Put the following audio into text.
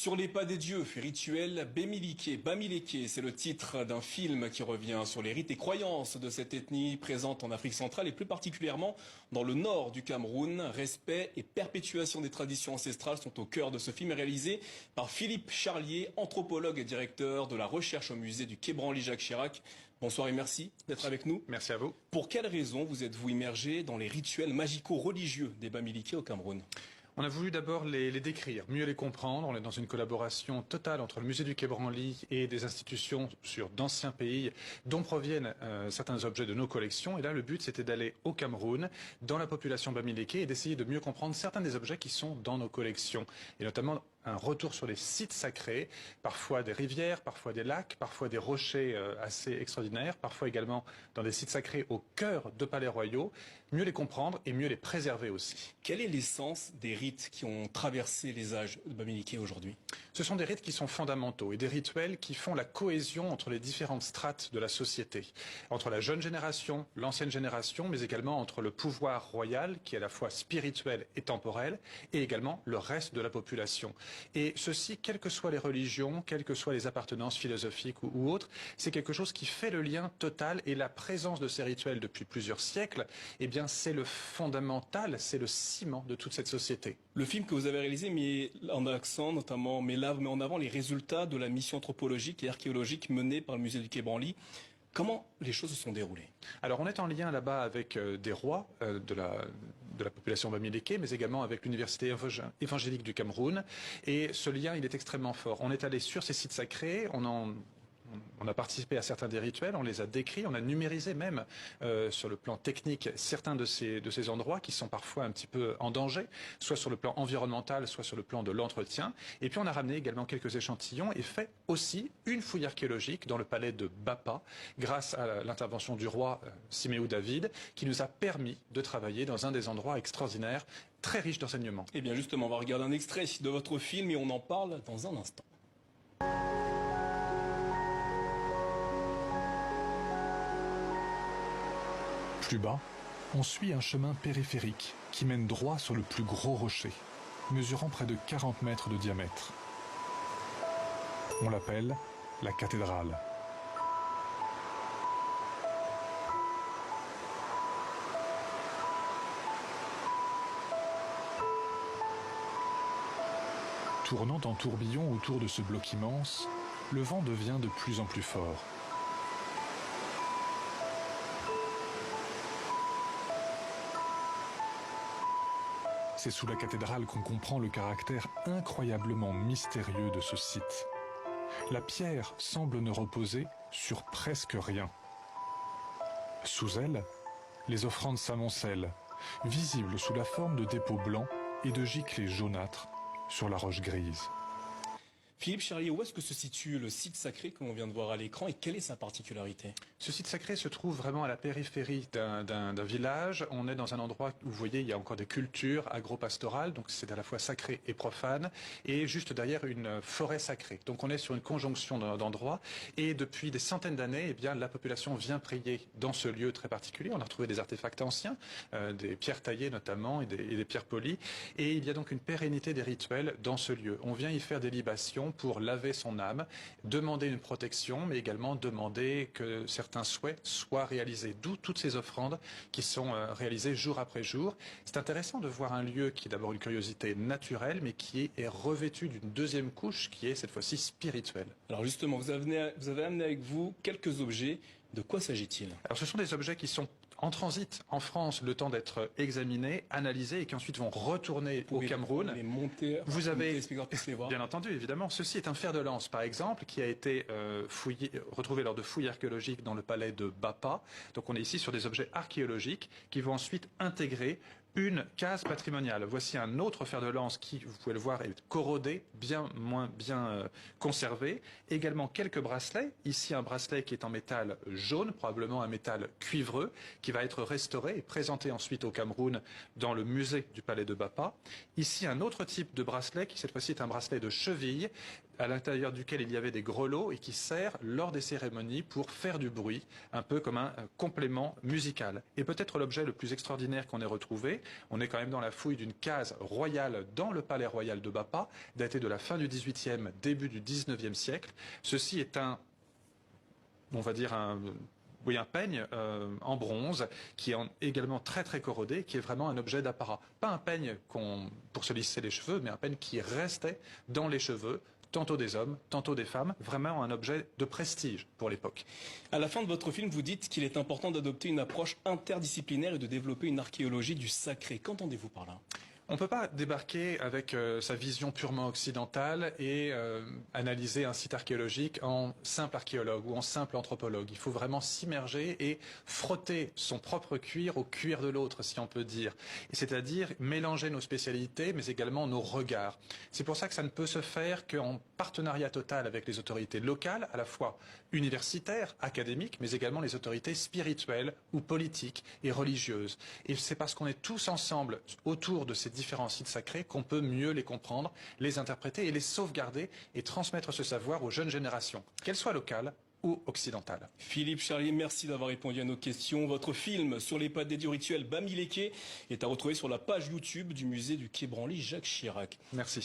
Sur les pas des dieux, rituel Bamileke, c'est le titre d'un film qui revient sur les rites et croyances de cette ethnie présente en Afrique centrale et plus particulièrement dans le nord du Cameroun. Respect et perpétuation des traditions ancestrales sont au cœur de ce film réalisé par Philippe Charlier, anthropologue et directeur de la recherche au musée du Quai Branly-Jacques Chirac. Bonsoir et merci d'être avec nous. Merci à vous. Pour quelles raisons vous êtes-vous immergé dans les rituels magico-religieux des Bamileke au Cameroun ? On a voulu d'abord les décrire, mieux les comprendre. On est dans une collaboration totale entre le musée du Quai Branly et des institutions sur d'anciens pays dont proviennent certains objets de nos collections. Et là, le but, c'était d'aller au Cameroun, dans la population Bamileke, et d'essayer de mieux comprendre certains des objets qui sont dans nos collections. Et notamment un retour sur les sites sacrés, parfois des rivières, parfois des lacs, parfois des rochers assez extraordinaires, parfois également dans des sites sacrés au cœur de palais royaux. Mieux les comprendre et mieux les préserver aussi. Quelle est l'essence des rites qui ont traversé les âges de Bamileke aujourd'hui? Ce sont des rites qui sont fondamentaux et des rituels qui font la cohésion entre les différentes strates de la société. Entre la jeune génération, l'ancienne génération, mais également entre le pouvoir royal, qui est à la fois spirituel et temporel, et également le reste de la population. Et ceci, quelles que soient les religions, quelles que soient les appartenances philosophiques ou autres, c'est quelque chose qui fait le lien total, et la présence de ces rituels depuis plusieurs siècles, eh bien, c'est le fondamental, c'est le ciment de toute cette société. Le film que vous avez réalisé met en accent, notamment, met en avant les résultats de la mission anthropologique et archéologique menée par le musée du Quai Branly. Comment les choses se sont déroulées? Alors on est en lien là-bas avec des rois de la population Bamileke, mais également avec l'université évangélique du Cameroun. Et ce lien, il est extrêmement fort. On est allé sur ces sites sacrés, on a participé à certains des rituels, on les a décrits, on a numérisé même sur le plan technique certains de ces endroits qui sont parfois un petit peu en danger, soit sur le plan environnemental, soit sur le plan de l'entretien. Et puis on a ramené également quelques échantillons et fait aussi une fouille archéologique dans le palais de Bapa, grâce à l'intervention du roi Siméon David, qui nous a permis de travailler dans un des endroits extraordinaires, très riche d'enseignements. Eh bien justement, on va regarder un extrait de votre film et on en parle dans un instant. Plus bas, on suit un chemin périphérique qui mène droit sur le plus gros rocher, mesurant près de 40 mètres de diamètre. On l'appelle la cathédrale. Tournant en tourbillon autour de ce bloc immense, le vent devient de plus en plus fort. C'est sous la cathédrale qu'on comprend le caractère incroyablement mystérieux de ce site. La pierre semble ne reposer sur presque rien. Sous elle, les offrandes s'amoncellent, visibles sous la forme de dépôts blancs et de giclées jaunâtres sur la roche grise. Philippe Charlier, où est-ce que se situe le site sacré que l'on vient de voir à l'écran et quelle est sa particularité? Ce site sacré se trouve vraiment à la périphérie d'un village. On est dans un endroit où vous voyez, il y a encore des cultures agro-pastorales, donc c'est à la fois sacré et profane, et juste derrière une forêt sacrée. Donc on est sur une conjonction d'endroits, et depuis des centaines d'années, eh bien, la population vient prier dans ce lieu très particulier. On a retrouvé des artefacts anciens, des pierres taillées notamment, et des pierres polies, et il y a donc une pérennité des rituels dans ce lieu. On vient y faire des libations pour laver son âme, demander une protection, mais également demander que certains souhaits soient réalisés. D'où toutes ces offrandes qui sont réalisées jour après jour. C'est intéressant de voir un lieu qui est d'abord une curiosité naturelle, mais qui est revêtu d'une deuxième couche qui est cette fois-ci spirituelle. Alors justement, vous avez amené avec vous quelques objets. De quoi s'agit-il? Alors ce sont des objets qui sont en transit en France, le temps d'être examinés, analysés et qui ensuite vont retourner au Cameroun. Vous avez, bien entendu, évidemment. Ceci est un fer de lance, par exemple, qui a été retrouvé lors de fouilles archéologiques dans le palais de Bapa. Donc on est ici sur des objets archéologiques qui vont ensuite intégrer une case patrimoniale. Voici un autre fer de lance qui, vous pouvez le voir, est corrodé, moins bien conservé. Également quelques bracelets. Ici un bracelet qui est en métal jaune, probablement un métal cuivreux, qui va être restauré et présenté ensuite au Cameroun dans le musée du palais de Bapa. Ici un autre type de bracelet qui cette fois-ci est un bracelet de cheville, à l'intérieur duquel il y avait des grelots et qui sert lors des cérémonies pour faire du bruit, un peu comme un complément musical. Et peut-être l'objet le plus extraordinaire qu'on ait retrouvé, trouver. On est quand même dans la fouille d'une case royale dans le palais royal de Bapa, datée de la fin du XVIIIe, début du XIXe siècle. Ceci est on va dire un peigne en bronze qui est également très très corrodé, qui est vraiment un objet d'apparat. Pas un peigne pour se lisser les cheveux, mais un peigne qui restait dans les cheveux, tantôt des hommes, tantôt des femmes, vraiment un objet de prestige pour l'époque. À la fin de votre film, vous dites qu'il est important d'adopter une approche interdisciplinaire et de développer une archéologie du sacré. Qu'entendez-vous par là ? On ne peut pas débarquer avec sa vision purement occidentale et analyser un site archéologique en simple archéologue ou en simple anthropologue. Il faut vraiment s'immerger et frotter son propre cuir au cuir de l'autre, si on peut dire. C'est-à-dire mélanger nos spécialités, mais également nos regards. C'est pour ça que ça ne peut se faire qu'en partenariat total avec les autorités locales, à la fois universitaires, académiques, mais également les autorités spirituelles ou politiques et religieuses. Et c'est parce qu'on est tous ensemble autour de ces différents sites sacrés qu'on peut mieux les comprendre, les interpréter et les sauvegarder et transmettre ce savoir aux jeunes générations, qu'elles soient locales ou occidentales. Philippe Charlier, merci d'avoir répondu à nos questions. Votre film sur les pas dédiés au rituel Bamileke est à retrouver sur la page YouTube du musée du Quai Branly Jacques Chirac. Merci.